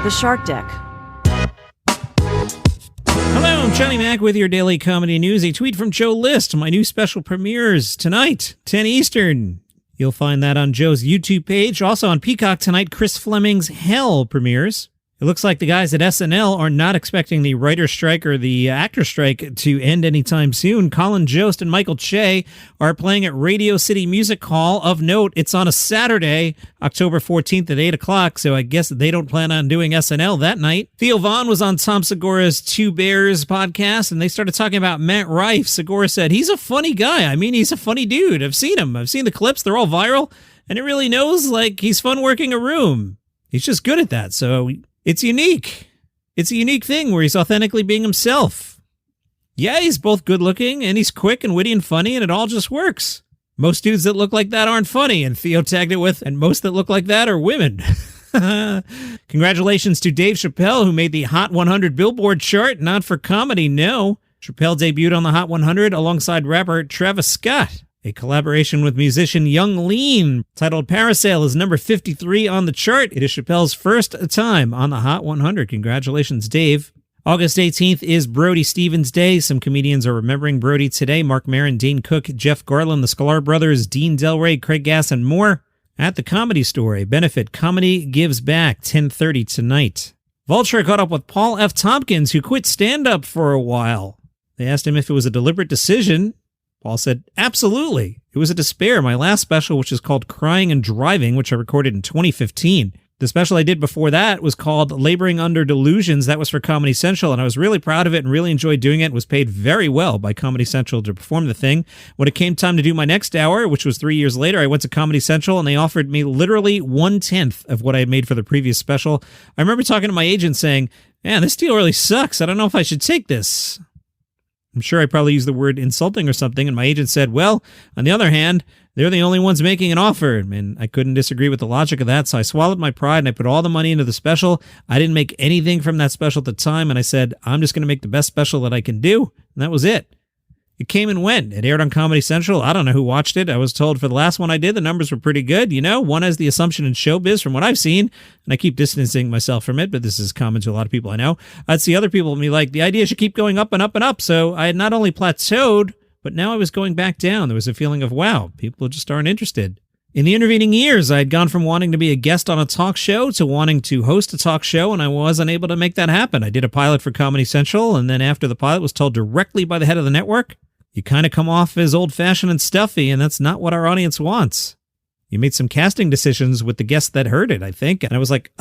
The Shark Deck. Hello, I'm Johnny Mac with your daily comedy news. A tweet from Joe List. My new special premieres tonight, 10 Eastern. You'll find that on Joe's YouTube page. Also on Peacock tonight, Chris Fleming's Hell premieres. It looks like the guys at SNL are not expecting the writer's strike or the actor strike to end anytime soon. Colin Jost and Michael Che are playing at Radio City Music Hall. Of note, it's on a Saturday, October 14th at 8 o'clock, so I guess they don't plan on doing SNL that night. Theo was on Tom Segura's Two Bears podcast, and they started talking about Matt Rife. Segura said, he's a funny guy. I mean, he's a funny dude. I've seen him. I've seen the clips. They're all viral, and it really knows, like, he's fun working a room. He's just good at that, so... It's unique. It's a unique thing where he's authentically being himself. Yeah, he's both good looking and he's quick and witty and funny and it all just works. Most dudes that look like that aren't funny, and Theo tagged it with, and most that look like that are women. Congratulations to Dave Chappelle, who made the Hot 100 Billboard chart. Not for comedy, no. Chappelle debuted on the Hot 100 alongside rapper Travis Scott. A collaboration with musician Young Lean, titled Parasail, is number 53 on the chart. It is Chappelle's first time on the Hot 100. Congratulations, Dave. August 18th is Brody Stevens Day. Some comedians are remembering Brody today. Mark Maron, Dane Cook, Jeff Garland, the Sklar Brothers, Dean Delray, Craig Gass, and more. At the Comedy Store, a benefit, Comedy Gives Back, 10:30 tonight. Vulture caught up with Paul F. Tompkins, who quit stand-up for a while. They asked him if it was a deliberate decision. Paul said, absolutely. It was a despair. My last special, which is called Crying and Driving, which I recorded in 2015. The special I did before that was called Laboring Under Delusions. That was for Comedy Central, and I was really proud of it and really enjoyed doing it. Was paid very well by Comedy Central to perform the thing. When it came time to do my next hour, which was 3 years later, I went to Comedy Central, and they offered me literally 1/10 of what I had made for the previous special. I remember talking to my agent saying, man, this deal really sucks. I don't know if I should take this. I'm sure I probably used the word insulting or something, and my agent said, well, on the other hand, they're the only ones making an offer, and I couldn't disagree with the logic of that, so I swallowed my pride and I put all the money into the special. I didn't make anything from that special at the time, and I said, I'm just going to make the best special that I can do, and that was it. It came and went. It aired on Comedy Central. I don't know who watched it. I was told for the last one I did, the numbers were pretty good. You know, one has the assumption in showbiz from what I've seen, and I keep distancing myself from it, but this is common to a lot of people I know. I'd see other people be like, the idea should keep going up and up and up. So I had not only plateaued, but now I was going back down. There was a feeling of, wow, people just aren't interested. In the intervening years, I had gone from wanting to be a guest on a talk show to wanting to host a talk show, and I was unable to make that happen. I did a pilot for Comedy Central, and then after the pilot was told directly by the head of the network, you kind of come off as old-fashioned and stuffy, and that's not what our audience wants. You made some casting decisions with the guests that heard it, I think. And I was like,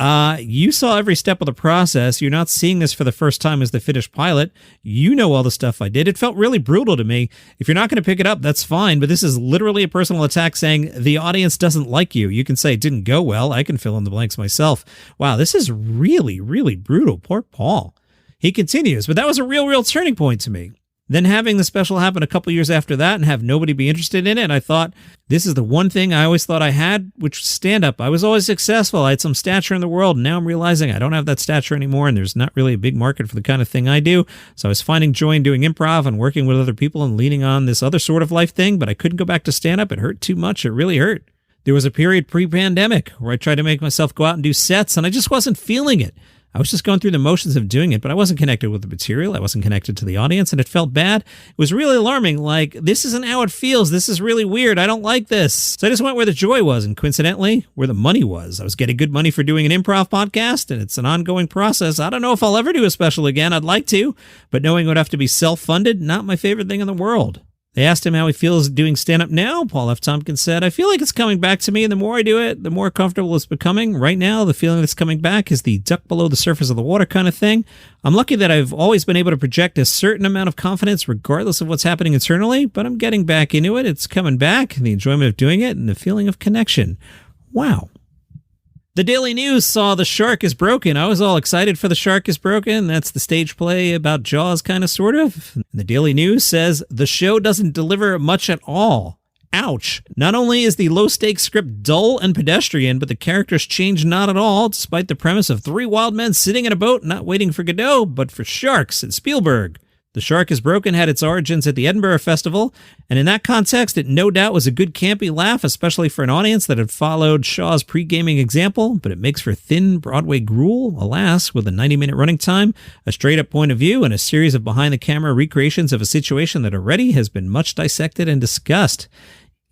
you saw every step of the process. You're not seeing this for the first time as the finished pilot. You know all the stuff I did. It felt really brutal to me. If you're not going to pick it up, that's fine. But this is literally a personal attack saying the audience doesn't like you. You can say it didn't go well. I can fill in the blanks myself. Wow, this is really, really brutal. Poor Paul. He continues, but that was a real turning point to me. Then having the special happen a couple years after that and have nobody be interested in it, I thought, this is the one thing I always thought I had, which was stand-up. I was always successful. I had some stature in the world, and now I'm realizing I don't have that stature anymore, and there's not really a big market for the kind of thing I do. So I was finding joy in doing improv and working with other people and leaning on this other sort of life thing, but I couldn't go back to stand-up. It hurt too much. It really hurt. There was a period pre-pandemic where I tried to make myself go out and do sets, and I just wasn't feeling it. I was just going through the motions of doing it, but I wasn't connected with the material. I wasn't connected to the audience, and it felt bad. It was really alarming. Like, this isn't how it feels. This is really weird. I don't like this. So I just went where the joy was, and coincidentally, where the money was. I was getting good money for doing an improv podcast, and it's an ongoing process. I don't know if I'll ever do a special again. I'd like to, but knowing it would have to be self-funded, not my favorite thing in the world. They asked him how he feels doing stand-up now. Paul F. Tompkins said, I feel like it's coming back to me, and the more I do it, the more comfortable it's becoming. Right now, the feeling that's coming back is the duck below the surface of the water kind of thing. I'm lucky that I've always been able to project a certain amount of confidence regardless of what's happening internally, but I'm getting back into it. It's coming back, the enjoyment of doing it, and the feeling of connection. Wow. The Daily News saw The Shark is Broken. I was all excited for The Shark is Broken. That's the stage play about Jaws, kind of, sort of. The Daily News says the show doesn't deliver much at all. Ouch. Not only is the low-stakes script dull and pedestrian, but the characters change not at all, despite the premise of three wild men sitting in a boat not waiting for Godot, but for sharks, and Spielberg. The Shark is Broken had its origins at the Edinburgh Festival, and in that context, it no doubt was a good campy laugh, especially for an audience that had followed Shaw's pre-gaming example, but it makes for thin Broadway gruel, alas, with a 90-minute running time, a straight-up point of view, and a series of behind-the-camera recreations of a situation that already has been much dissected and discussed.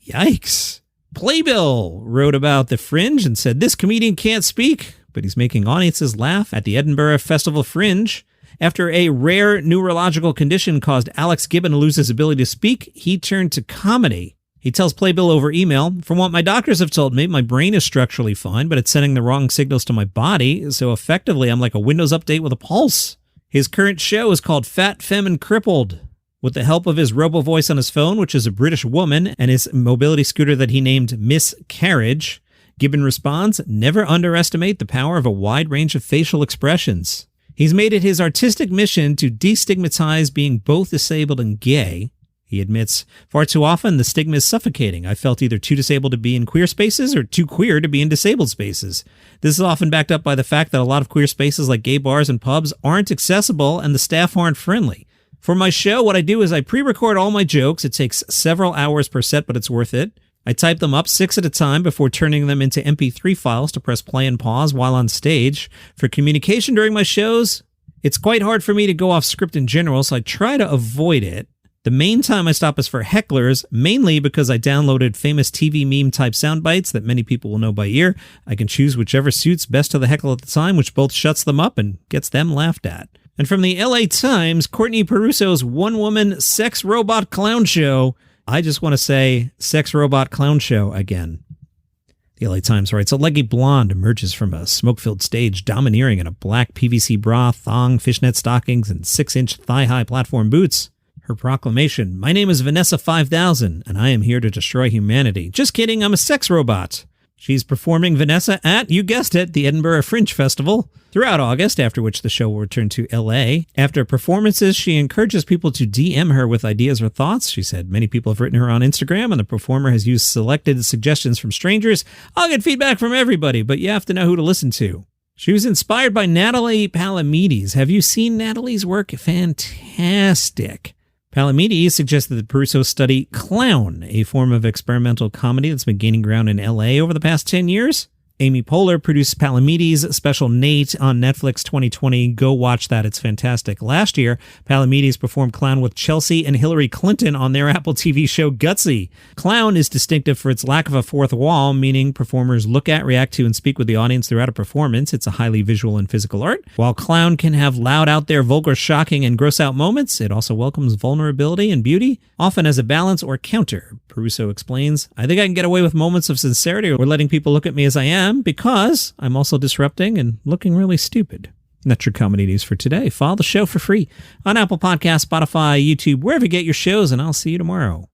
Yikes. Playbill wrote about The Fringe and said, "This comedian can't speak, but he's making audiences laugh at the Edinburgh Festival Fringe. After a rare neurological condition caused Alex Gibbon to lose his ability to speak, he turned to comedy." He tells Playbill over email, "From what my doctors have told me, my brain is structurally fine, but it's sending the wrong signals to my body, so effectively I'm like a Windows update with a pulse." His current show is called Fat, Femme, and Crippled. With the help of his robo-voice on his phone, which is a British woman, and his mobility scooter that he named Miss Carriage, Gibbon responds, "Never underestimate the power of a wide range of facial expressions." He's made it his artistic mission to destigmatize being both disabled and gay. He admits, "Far too often, the stigma is suffocating. I felt either too disabled to be in queer spaces or too queer to be in disabled spaces. This is often backed up by the fact that a lot of queer spaces like gay bars and pubs aren't accessible and the staff aren't friendly. For my show, what I do is I pre-record all my jokes. It takes several hours per set, but it's worth it. I type them up 6 at a time before turning them into MP3 files to press play and pause while on stage. For communication during my shows, it's quite hard for me to go off script in general, so I try to avoid it. The main time I stop is for hecklers, mainly because I downloaded famous TV meme-type sound bites that many people will know by ear. I can choose whichever suits best to the heckle at the time, which both shuts them up and gets them laughed at." And from the LA Times, Courtney Peruso's one-woman sex robot clown show. I just want to say sex robot clown show again. The LA Times writes, "A leggy blonde emerges from a smoke-filled stage, domineering in a black PVC bra, thong, fishnet stockings, and 6-inch thigh-high platform boots. Her proclamation, 'My name is Vanessa 5000, and I am here to destroy humanity.' Just kidding, I'm a sex robot." She's performing Vanessa at, you guessed it, the Edinburgh Fringe Festival throughout August, after which the show will return to LA. After performances, she encourages people to DM her with ideas or thoughts. She said many people have written her on Instagram, and the performer has used selected suggestions from strangers. "I'll get feedback from everybody, but you have to know who to listen to." She was inspired by Natalie Palamides. Have you seen Natalie's work? Fantastic. Palamides suggested that Peruso study clown, a form of experimental comedy that's been gaining ground in LA over the past 10 years. Amy Poehler produced Palamides' special Nate on Netflix 2020. Go watch that. It's fantastic. Last year, Palamides performed clown with Chelsea and Hillary Clinton on their Apple TV show Gutsy. Clown is distinctive for its lack of a fourth wall, meaning performers look at, react to, and speak with the audience throughout a performance. It's a highly visual and physical art. While clown can have loud, out there, vulgar, shocking, and gross out moments, it also welcomes vulnerability and beauty, often as a balance or counter. Peruso explains, "I think I can get away with moments of sincerity or letting people look at me as I am, because I'm also disrupting and looking really stupid." And that's your comedy news for today. Follow the show for free on Apple Podcasts, Spotify, YouTube, wherever you get your shows, and I'll see you tomorrow.